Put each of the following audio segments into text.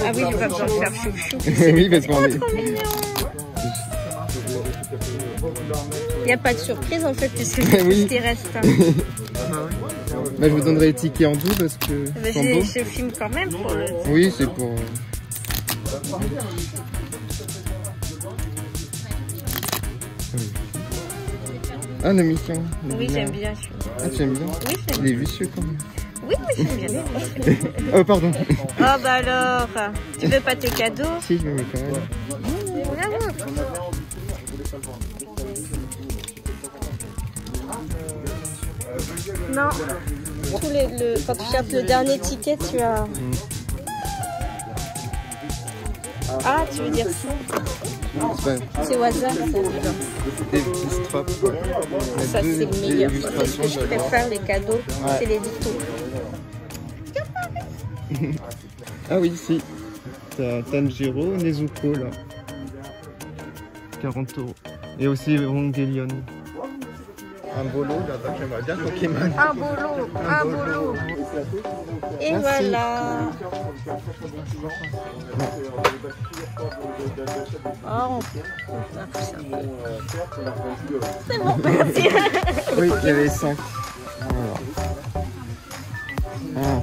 Ah oui, il va besoin de faire chou-chou. Oui, parce qu'on est... Trop mignon. Il n'y a pas de surprise en fait, puisque c'est tout ce qui reste. Bah, je vous donnerai les tickets en double parce que... Je filme quand même pour le... Oui, c'est pour... Ah, la mission. Oui, j'aime bien. Ah, tu aimes bien? Oui, j'aime bien. Il est vicieux quand même. Oui, mais j'aime bien. Oh, pardon. Oh, bah alors, tu veux pas tes cadeaux? Si, je me mets quand même. Bravo. Non. Quand tu cherches le dernier ticket, tu as... Ah, tu veux dire ça? C'est au hasard, ça. Des petits straps. Ça, c'est le meilleur. C'est ce que je préfère, les cadeaux. Ouais. C'est les dictos. Ah oui, si. T'as Tanjiro, Nezuko, là. 40 €. Et aussi Evangelion. Un bolo, là, j'aimerais bien Pokémon. Un bolo. Et merci. Voilà. Oh, c'est bon, merci. Oui, il y avait 5. Voilà.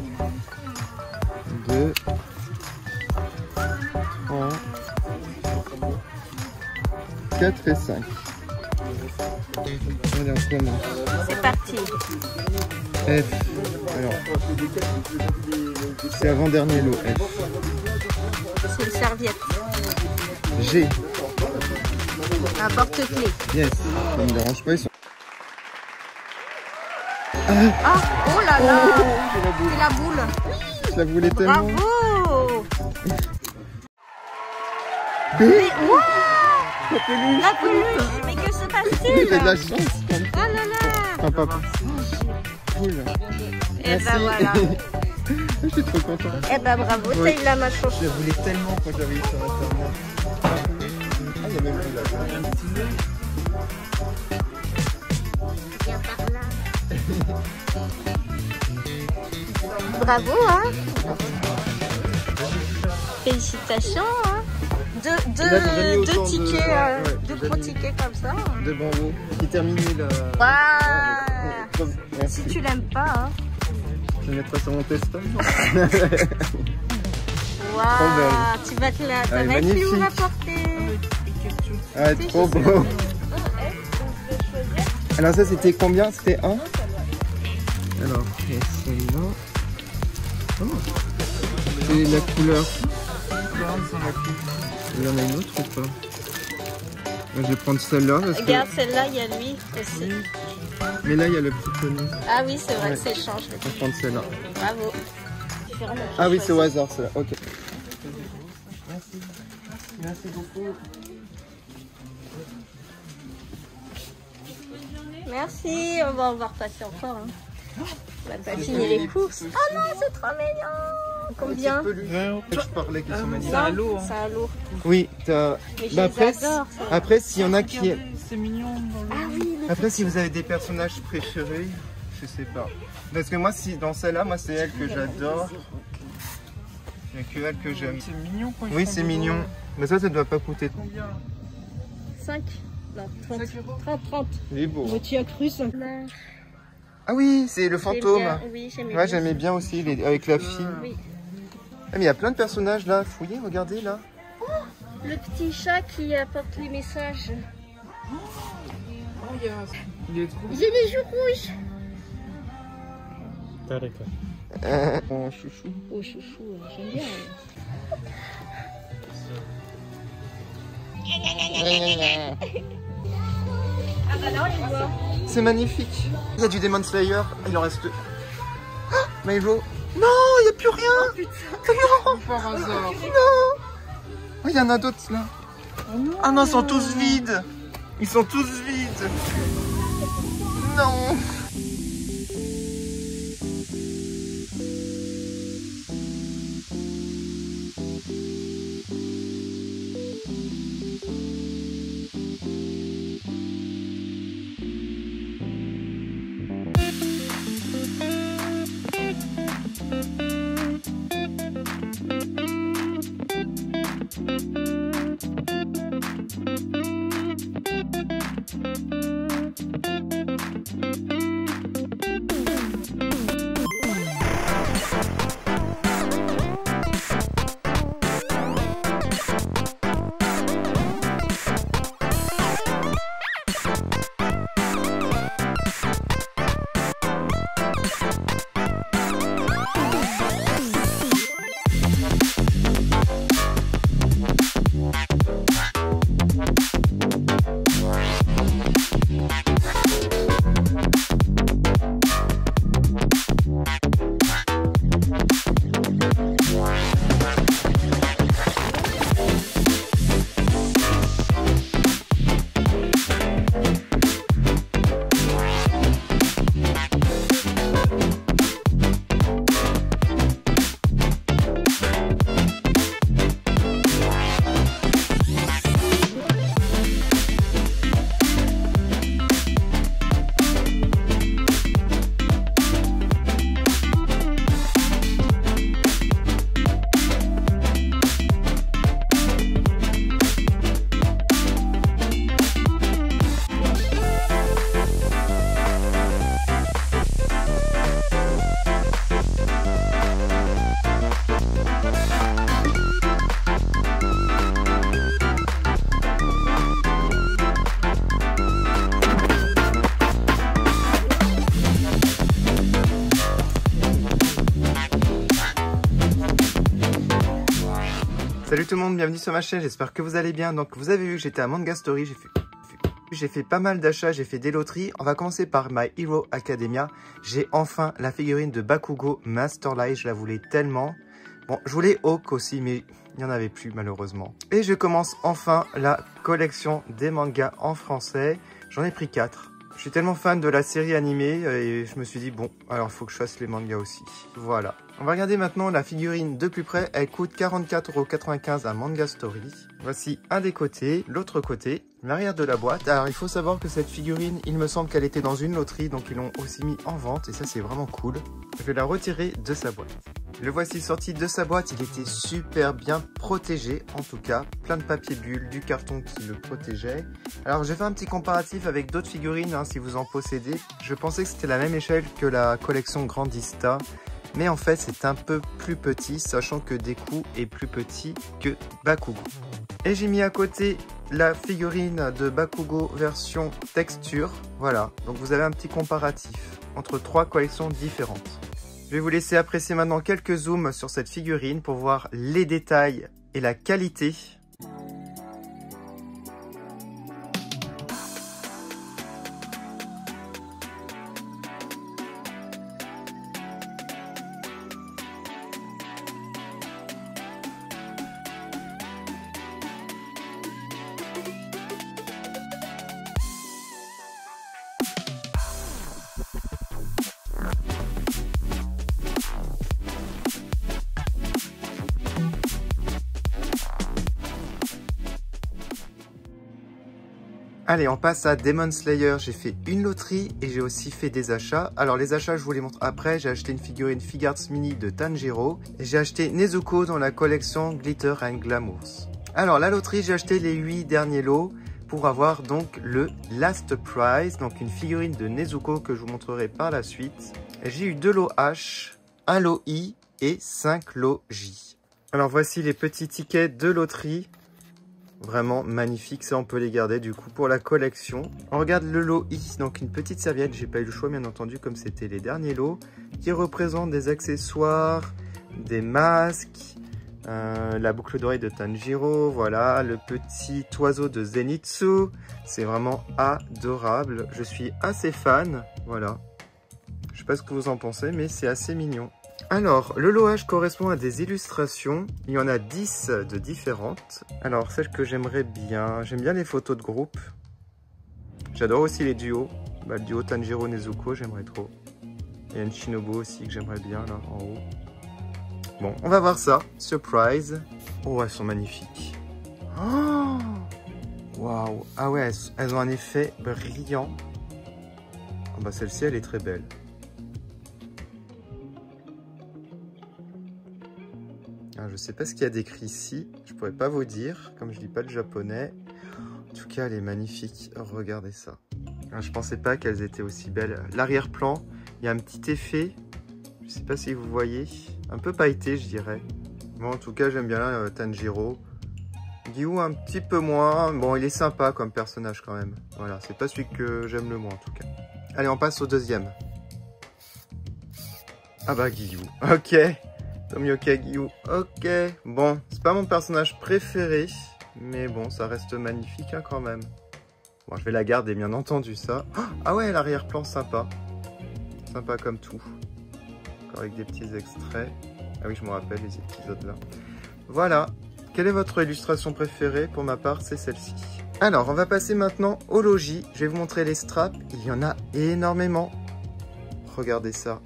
1, 2, 3, 4 et 5. Allez, on commence. C'est parti. F. Alors, c'est avant-dernier lot. F. C'est une serviette. G. Un porte-clés. Yes. Ça me dérange pas, ils sont... Ah, oh là là. C'est la boule. Je la voulais tellement. Bravo. B. Wow. La peluche. Mais que se passe-t-il? J'ai de la chance. Oh là là. Enfin, papa. Cool. Et bah voilà. Je suis trop content. Eh bah bravo, t'as eu la main chaude. Je la voulais tellement quand j'avais eu sur internet. Ah, il y a même plus là. Viens par là. Bravo, hein. Félicitations, hein. Deux tickets, deux gros tickets comme ça. De bambou. Qui terminait là. Waouh. Merci. Si tu l'aimes pas, hein. Je vais mettre ça sur mon testin. Waouh. Tu vas te la... Ça va être plus où la porter. Ah, trop beau. Alors ça c'était combien? C'était 1. Alors, celle-là. Oh. C'est la couleur. Il y en a une autre ou pas? Je vais prendre celle-là. Regarde, celle-là, il y a lui aussi. Mais là, il y a le petit poney. Ah oui, c'est vrai que c'est change. Je vais prendre celle-là. Bravo. Ah oui, c'est au hasard, celle-là. Ok. Merci. Merci beaucoup. Merci, on va repasser encore. Hein. On va pas finir les courses. Oh non, c'est trop mignon. Combien? Je parlais qu'ils sont magnifiques. C'est un lot. C'est un lot. Oui, t'as... Bah après, s'il y en a qui... C'est mignon. Ah oui. Après, si vous avez des personnages préférés, je sais pas. Parce que moi, si dans celle-là, moi, c'est elle que j'adore. Il n'y a que elle que j'aime. C'est mignon quand ils Oui, c'est mignon. Mais ça ne doit pas coûter. Combien? 5. Non, 30. 30. Il est beau. Mais tu as cru ça? Ah oui, c'est le fantôme. Oui, j'aimais bien aussi, avec la fille. Oui. Ah, mais il y a plein de personnages là. Fouillez, regardez là. Oh, le petit chat qui apporte les messages. Oh, il est trop... J'ai les joues rouges. Mon chouchou. Oh, chouchou, j'aime bien. Ah bah là, on les voit. C'est magnifique. Il y a du Demon Slayer. Il en reste... Ah, Milo. Non, il n'y a plus rien. Oh, putain. Non. Par hasard. Non. Oh, il y en a d'autres là. Oh, non. Ah non, ils sont tous vides. Ils sont tous vides. Non. tout le monde, bienvenue sur ma chaîne, j'espère que vous allez bien. Donc vous avez vu que j'étais à Manga Story, j'ai fait pas mal d'achats, j'ai fait des loteries. On va commencer par My Hero Academia. J'ai enfin la figurine de Bakugo Master Light, je la voulais tellement. Bon, je voulais Hawk aussi, mais il n'y en avait plus malheureusement. Et je commence enfin la collection des mangas en français. J'en ai pris 4. Je suis tellement fan de la série animée et je me suis dit bon, alors il faut que je fasse les mangas aussi. Voilà. On va regarder maintenant la figurine de plus près. Elle coûte 44,95 € à Manga Story. Voici un des côtés, l'autre côté, l'arrière de la boîte. Alors il faut savoir que cette figurine, il me semble qu'elle était dans une loterie, donc ils l'ont aussi mis en vente et ça c'est vraiment cool. Je vais la retirer de sa boîte. Le voici sorti de sa boîte, il était super bien protégé, en tout cas, plein de papier bulle, du carton qui le protégeait. Alors j'ai fait un petit comparatif avec d'autres figurines, hein, si vous en possédez. Je pensais que c'était la même échelle que la collection Grandista, mais en fait c'est un peu plus petit, sachant que Deku est plus petit que Bakugo. Et j'ai mis à côté la figurine de Bakugo version texture, voilà, donc vous avez un petit comparatif entre 3 collections différentes. Je vais vous laisser apprécier maintenant quelques zooms sur cette figurine pour voir les détails et la qualité. Allez, on passe à Demon Slayer. J'ai fait une loterie et j'ai aussi fait des achats. Alors les achats, je vous les montre après. J'ai acheté une figurine Figarts Mini de Tanjiro. Et j'ai acheté Nezuko dans la collection Glitter and Glamours. Alors la loterie, j'ai acheté les 8 derniers lots pour avoir donc le Last Prize. Donc une figurine de Nezuko que je vous montrerai par la suite. J'ai eu 2 lots H, 1 lot I et 5 lots J. Alors voici les petits tickets de loterie. Vraiment magnifique, ça on peut les garder du coup pour la collection. On regarde le lot I, donc une petite serviette, j'ai pas eu le choix bien entendu comme c'était les derniers lots, qui représentent des accessoires, des masques, la boucle d'oreille de Tanjiro, voilà, le petit oiseau de Zenitsu, c'est vraiment adorable, je suis assez fan, voilà. Je sais pas ce que vous en pensez, mais c'est assez mignon. Alors, le lot H correspond à des illustrations. Il y en a 10 de différentes. Alors, celle que j'aimerais bien, j'aime bien les photos de groupe. J'adore aussi les duos. Le duo Tanjiro-Nezuko, j'aimerais trop. Il y a une Shinobu aussi que j'aimerais bien, là, en haut. Bon, on va voir ça. Surprise. Oh, elles sont magnifiques. Oh, waouh. Ah ouais, elles ont un effet brillant. Oh, bah, celle-ci, elle est très belle. Je ne sais pas ce qu'il y a d'écrit ici, je pourrais pas vous dire, comme je lis pas le japonais. En tout cas, elle est magnifique, regardez ça. Je pensais pas qu'elles étaient aussi belles. L'arrière-plan, il y a un petit effet, je sais pas si vous voyez, un peu pailleté je dirais. Bon, en tout cas, j'aime bien Tanjiro. Gyu un petit peu moins, bon il est sympa comme personnage quand même. Voilà, c'est pas celui que j'aime le moins en tout cas. Allez, on passe au deuxième. Ah bah Gyu, ok. Tomioka Gyu, ok. Bon, c'est pas mon personnage préféré, mais bon, ça reste magnifique hein, quand même. Bon, je vais la garder, bien entendu, ça. Ah ouais, l'arrière-plan, sympa. Sympa comme tout. Encore avec des petits extraits. Ah oui, je me rappelle les épisodes là. Voilà. Quelle est votre illustration préférée? Pour ma part, c'est celle-ci. Alors, on va passer maintenant au logis. Je vais vous montrer les straps. Il y en a énormément. Regardez ça.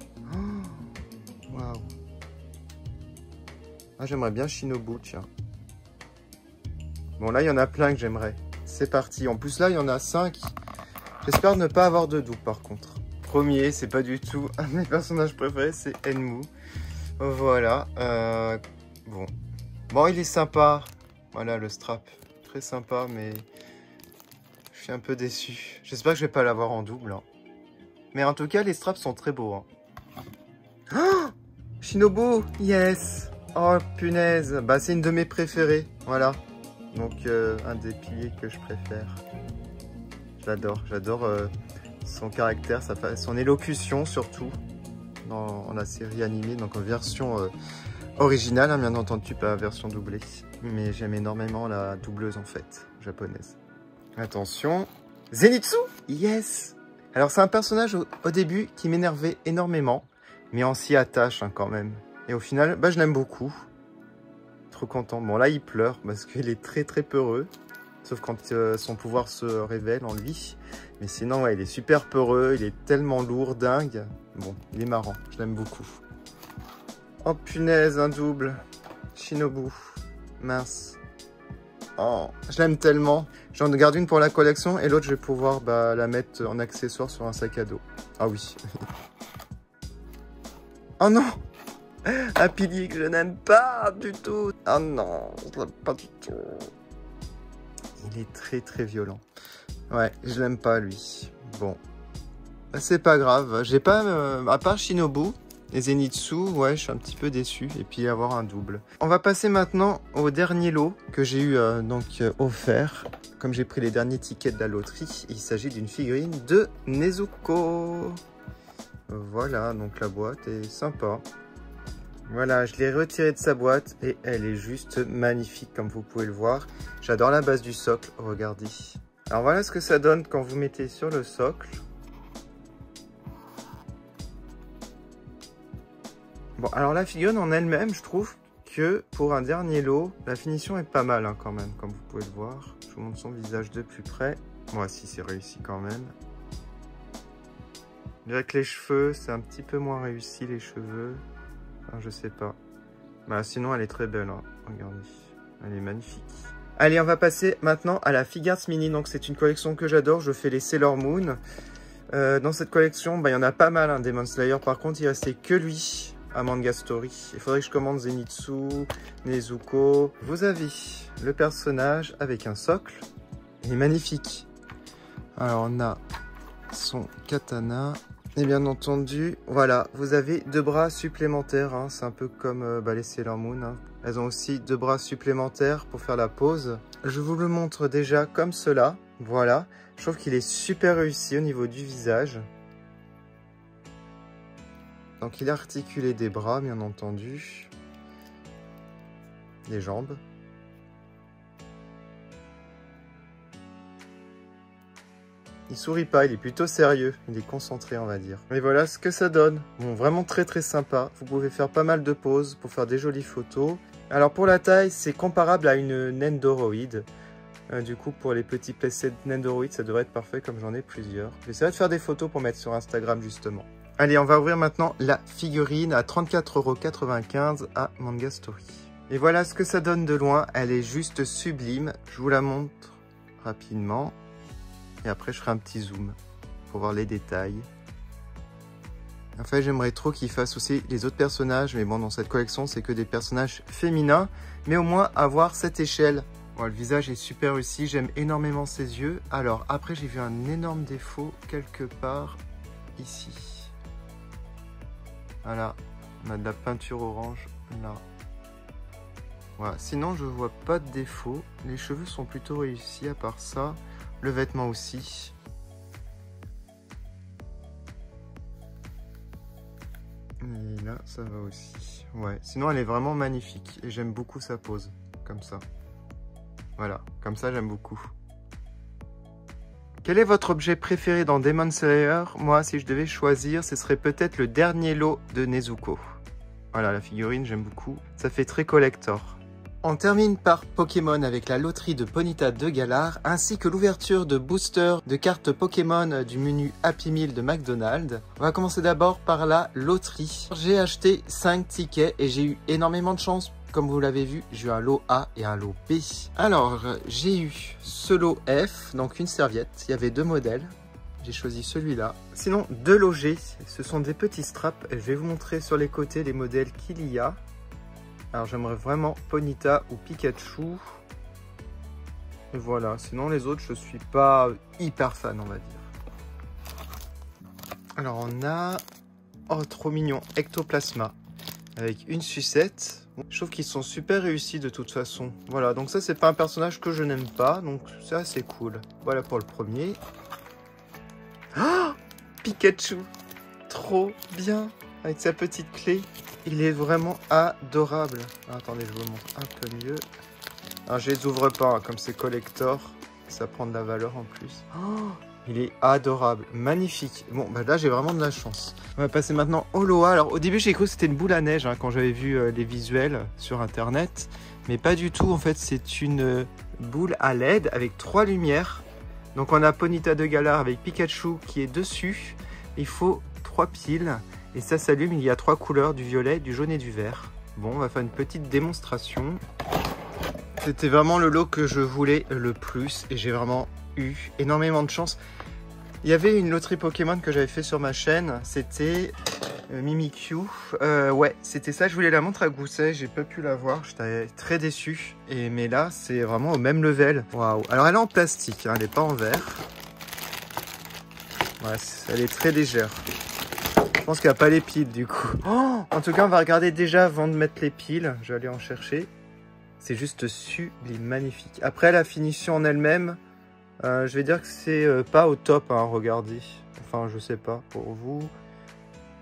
Waouh. Ah, j'aimerais bien Shinobu, tiens. Bon, là, il y en a plein que j'aimerais. C'est parti. En plus, là, il y en a 5. J'espère ne pas avoir de doute, par contre. Premier, c'est pas du tout un de mes personnages préférés, c'est Enmu. Voilà. Bon. Bon, il est sympa. Voilà, le strap. Très sympa, mais je suis un peu déçu. J'espère que je vais pas l'avoir en double. Hein. Mais en tout cas, les straps sont très beaux. Hein. Oh, Shinobu, yes. Oh punaise, bah c'est une de mes préférées, voilà. Donc un des piliers que je préfère. J'adore son caractère, son élocution surtout dans la série animée, donc en version originale, hein, bien entendu, pas version doublée. mais j'aime énormément la doubleuse en fait, japonaise. Attention, Zenitsu! Yes! Alors c'est un personnage au début qui m'énervait énormément, mais on s'y attache hein, quand même. Et au final, bah, je l'aime beaucoup. Trop content. Bon là il pleure parce qu'il est très peureux. Sauf quand son pouvoir se révèle en lui. Mais sinon ouais, il est super peureux, il est tellement lourd, dingue. Bon, il est marrant, je l'aime beaucoup. Oh punaise, un double. Shinobu. Mince. Oh, je l'aime tellement. J'en garde une pour la collection et l'autre je vais pouvoir la mettre en accessoire sur un sac à dos. Ah oui. Oh non! Un pilier que je n'aime pas du tout. Oh non, je l'aime pas du tout. Il est très violent. Ouais, je l'aime pas lui. Bon. C'est pas grave. J'ai pas... à part Shinobu et Zenitsu, ouais, je suis un petit peu déçu. Et puis avoir un double. On va passer maintenant au dernier lot que j'ai eu offert. Comme j'ai pris les derniers tickets de la loterie. Il s'agit d'une figurine de Nezuko. Voilà, donc la boîte est sympa. Voilà, je l'ai retirée de sa boîte et elle est juste magnifique comme vous pouvez le voir. J'adore la base du socle, regardez. Alors voilà ce que ça donne quand vous mettez sur le socle. Bon, alors la figurine en elle-même, je trouve que pour un dernier lot, la finition est pas mal hein, quand même, comme vous pouvez le voir. Je vous montre son visage de plus près. Moi, si c'est réussi quand même. Je dirais que les cheveux, c'est un petit peu moins réussi les cheveux. Enfin, je sais pas. Bah, sinon, elle est très belle. Hein. Regardez. Elle est magnifique. Allez, on va passer maintenant à la Figures Mini. Donc, c'est une collection que j'adore. Je fais les Sailor Moon. Dans cette collection, il y en a pas mal. Hein, Demon Slayer. Par contre, il restait que lui à Manga Story. Il faudrait que je commande Zenitsu, Nezuko. Vous avez le personnage avec un socle. Il est magnifique. Alors, on a son katana. Et bien entendu, voilà, vous avez 2 bras supplémentaires. Hein. C'est un peu comme les Sailor Moon. Hein. Elles ont aussi 2 bras supplémentaires pour faire la pose. Je vous le montre déjà comme cela. Voilà, je trouve qu'il est super réussi au niveau du visage. Donc il a articulé des bras, bien entendu. Les jambes. Il sourit pas, il est plutôt sérieux, il est concentré on va dire. Mais voilà ce que ça donne. Bon, vraiment très sympa. Vous pouvez faire pas mal de poses pour faire des jolies photos. Alors pour la taille, c'est comparable à une Nendoroid. Du coup pour les petits playsets Nendoroid, ça devrait être parfait comme j'en ai plusieurs. J'essaierai de faire des photos pour mettre sur Instagram justement. Allez, on va ouvrir maintenant la figurine à 34,95 € à Manga Story. Et voilà ce que ça donne de loin, elle est juste sublime. Je vous la montre rapidement. Et après, je ferai un petit zoom pour voir les détails. En fait, j'aimerais trop qu'il fasse aussi les autres personnages. Mais bon, dans cette collection, c'est que des personnages féminins. Mais au moins, avoir cette échelle. Bon, le visage est super réussi. J'aime énormément ses yeux. Alors, après, j'ai vu un énorme défaut quelque part ici. Voilà. On a de la peinture orange là. Voilà. Sinon, je vois pas de défaut. Les cheveux sont plutôt réussis à part ça. Le vêtement aussi. Et là, ça va aussi. Ouais, sinon elle est vraiment magnifique. Et j'aime beaucoup sa pose. Comme ça. Voilà, comme ça j'aime beaucoup. Quel est votre objet préféré dans Demon Slayer? Moi, si je devais choisir, ce serait peut-être le dernier lot de Nezuko. Voilà, la figurine, j'aime beaucoup. Ça fait très collector. On termine par Pokémon avec la loterie de Ponyta de Galar, ainsi que l'ouverture de boosters de cartes Pokémon du menu Happy Meal de McDonald's. On va commencer d'abord par la loterie. J'ai acheté 5 tickets et j'ai eu énormément de chance. Comme vous l'avez vu, j'ai eu un lot A et un lot B. Alors, j'ai eu ce lot F, donc une serviette. Il y avait 2 modèles. J'ai choisi celui-là. Sinon, 2 lots G, ce sont des petits straps. Je vais vous montrer sur les côtés les modèles qu'il y a. Alors j'aimerais vraiment Ponyta ou Pikachu. Et voilà, sinon les autres je suis pas hyper fan on va dire. Alors on a, oh trop mignon, Ectoplasma. Avec une sucette. Je trouve qu'ils sont super réussis de toute façon. Voilà, donc ça c'est pas un personnage que je n'aime pas. Donc c'est assez cool. Voilà pour le premier. Oh, Pikachu. Trop bien. Avec sa petite clé. Il est vraiment adorable. Attendez, je vous le montre un peu mieux. Alors je les ouvre pas, hein, comme c'est collector, ça prend de la valeur en plus. Oh, il est adorable, magnifique. Bon, bah là j'ai vraiment de la chance. On va passer maintenant au Loa. Alors au début j'ai cru que c'était une boule à neige hein, quand j'avais vu les visuels sur internet. Mais pas du tout, en fait c'est une boule à LED avec 3 lumières. Donc on a Ponyta de Galar avec Pikachu qui est dessus. Il faut 3 piles et ça s'allume, il y a 3 couleurs, du violet, du jaune et du vert. Bon, on va faire une petite démonstration. C'était vraiment le lot que je voulais le plus et j'ai vraiment eu énormément de chance. Il y avait une loterie Pokémon que j'avais fait sur ma chaîne, c'était Mimikyu. Ouais, c'était ça, je voulais la montre à Gousset, j'ai pas pu la voir, j'étais très déçu. Mais là, c'est vraiment au même level. Waouh. Alors elle est en plastique, hein, elle n'est pas en verre. Ouais, elle est très légère. Je pense qu'il n'y a pas les piles du coup. Oh, en tout cas, on va regarder déjà avant de mettre les piles. Je vais aller en chercher. C'est juste sublime, magnifique. Après, la finition en elle-même, je vais dire que c'est pas au top, hein, regardez. Enfin, je sais pas pour vous.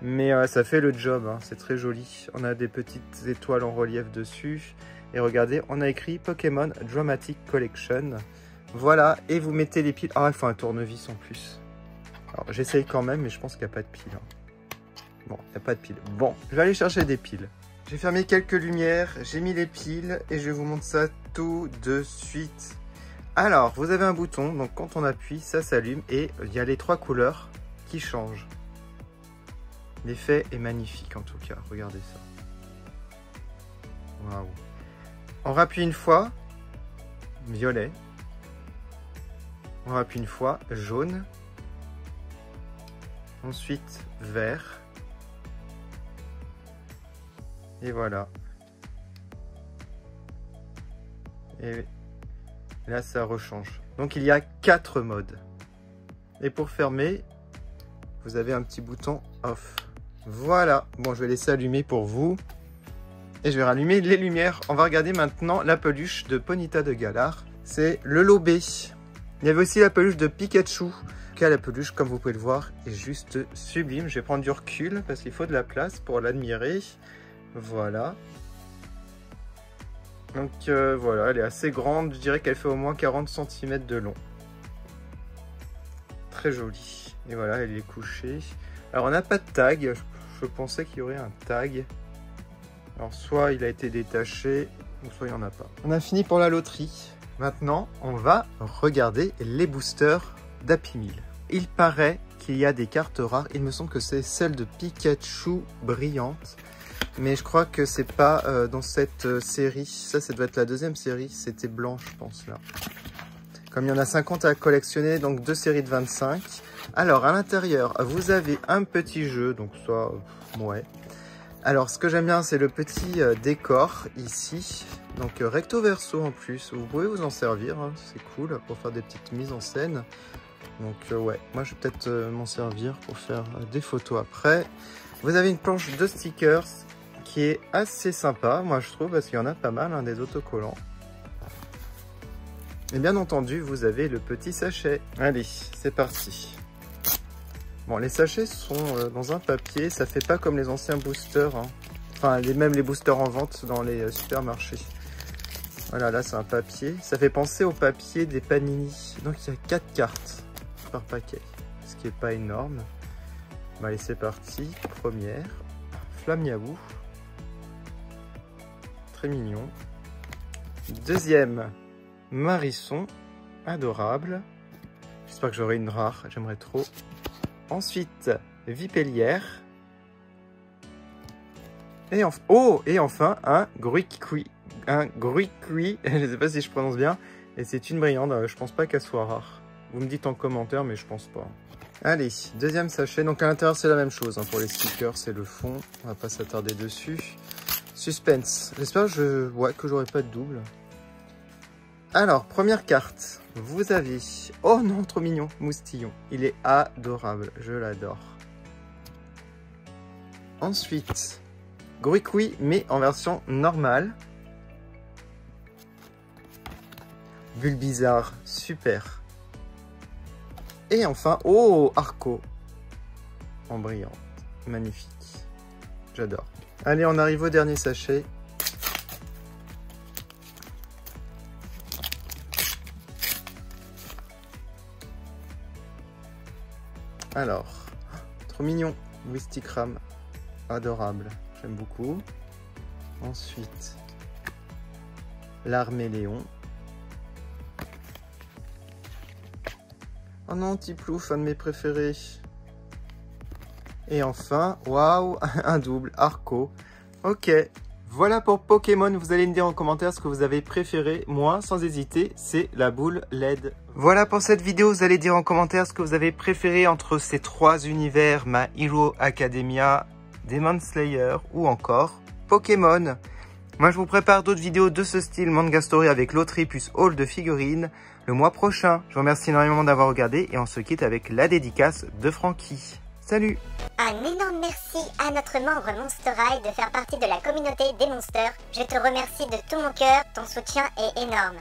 Mais ça fait le job, hein, c'est très joli. On a des petites étoiles en relief dessus. Et regardez, on a écrit Pokémon Dramatic Collection. Voilà, et vous mettez les piles. Ah, il faut un tournevis en plus. Alors, j'essaye quand même, mais je pense qu'il n'y a pas de piles. Hein. Bon, il n'y a pas de piles. Bon, je vais aller chercher des piles. J'ai fermé quelques lumières, j'ai mis les piles et je vous montre ça tout de suite. Alors, vous avez un bouton, donc quand on appuie, ça s'allume et il y a les 3 couleurs qui changent. L'effet est magnifique en tout cas, regardez ça. Waouh. On rappuie une fois, violet. On rappuie une fois, jaune. Ensuite, vert. Et voilà. Et là, ça rechange. Donc, il y a 4 modes. Et pour fermer, vous avez un petit bouton off. Voilà. Bon, je vais laisser allumer pour vous. Et je vais rallumer les lumières. On va regarder maintenant la peluche de Ponyta de Galar. C'est le lot B. Il y avait aussi la peluche de Pikachu. La peluche, comme vous pouvez le voir, est juste sublime. Je vais prendre du recul parce qu'il faut de la place pour l'admirer. Voilà. Donc voilà, elle est assez grande. Je dirais qu'elle fait au moins 40 cm de long. Très jolie. Et voilà, elle est couchée. Alors on n'a pas de tag. Je pensais qu'il y aurait un tag. Alors soit il a été détaché, ou soit il n'y en a pas. On a fini pour la loterie. Maintenant, on va regarder les boosters d'Happy Meal. Il paraît qu'il y a des cartes rares. Il me semble que c'est celle de Pikachu brillante. Mais je crois que c'est pas dans cette série. Ça doit être la deuxième série. C'était blanc, je pense, là. Comme il y en a 50 à collectionner, donc 2 séries de 25. Alors, à l'intérieur, vous avez un petit jeu. Donc, soit... ouais. Alors, ce que j'aime bien, c'est le petit décor, ici. Donc, recto verso, en plus. Vous pouvez vous en servir. Hein, c'est cool, pour faire des petites mises en scène. Donc, ouais. Moi, je vais peut-être m'en servir pour faire des photos après. Vous avez une planche de stickers qui est assez sympa, moi je trouve, parce qu'il y en a pas mal, hein, des autocollants. Et bien entendu, vous avez le petit sachet. Allez, c'est parti. Bon, les sachets sont dans un papier, ça fait pas comme les anciens boosters. Hein. Enfin, même les boosters en vente dans les supermarchés. Voilà, là c'est un papier. Ça fait penser au papier des Panini. Donc il y a 4 cartes par paquet, ce qui est pas énorme. Bon, allez, c'est parti. Première, Flamiabou. Très mignon. Deuxième, Marisson. Adorable. J'espère que j'aurai une rare, j'aimerais trop. Ensuite, Vipellière. Et enfin, un Gruicui. Un Gruicui, je ne sais pas si je prononce bien. Et c'est une brillante, je pense pas qu'elle soit rare. Vous me dites en commentaire, mais je pense pas. Allez, deuxième sachet. Donc à l'intérieur, c'est la même chose. Hein, pour les stickers, c'est le fond. On va pas s'attarder dessus. Suspense. J'espère que j'aurai pas de double. Alors, première carte. Vous avez... Oh non, trop mignon. Moustillon. Il est adorable. Je l'adore. Ensuite, Gruicui, mais en version normale. Bulbizarre. Super. Et enfin, oh, Arco. En brillante. Magnifique. J'adore. Allez, on arrive au dernier sachet. Alors, trop mignon. Wistikram, adorable. J'aime beaucoup. Ensuite, l'Arméléon. Oh non, Tiplouf, un de mes préférés. Et enfin, waouh, un double, Arco. Ok, voilà pour Pokémon. Vous allez me dire en commentaire ce que vous avez préféré. Moi, sans hésiter, c'est la boule LED. Voilà pour cette vidéo. Vous allez dire en commentaire ce que vous avez préféré entre ces trois univers, My Hero Academia, Demon Slayer ou encore Pokémon. Moi, je vous prépare d'autres vidéos de ce style, Manga Story avec loterie plus haul de figurines, le mois prochain. Je vous remercie énormément d'avoir regardé et on se quitte avec la dédicace de Francky. Salut! Un énorme merci à notre membre Monster High de faire partie de la communauté des Monsters. Je te remercie de tout mon cœur, ton soutien est énorme.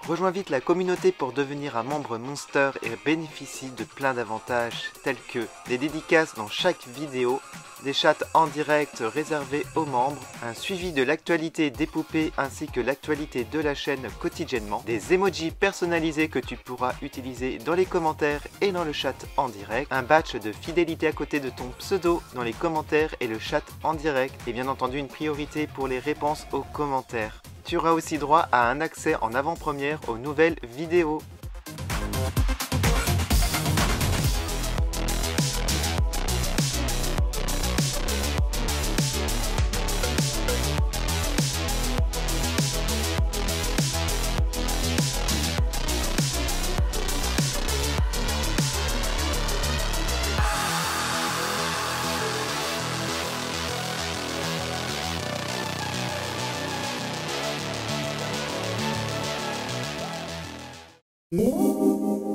Rejoins vite la communauté pour devenir un membre Monster et bénéficie de plein d'avantages tels que des dédicaces dans chaque vidéo, des chats en direct réservés aux membres, un suivi de l'actualité des poupées ainsi que l'actualité de la chaîne quotidiennement, des emojis personnalisés que tu pourras utiliser dans les commentaires et dans le chat en direct, un badge de fidélité à côté de ton pseudo dans les commentaires et le chat en direct et bien entendu une priorité pour les réponses aux commentaires. Tu auras aussi droit à un accès en avant-première aux nouvelles vidéos. Ooh.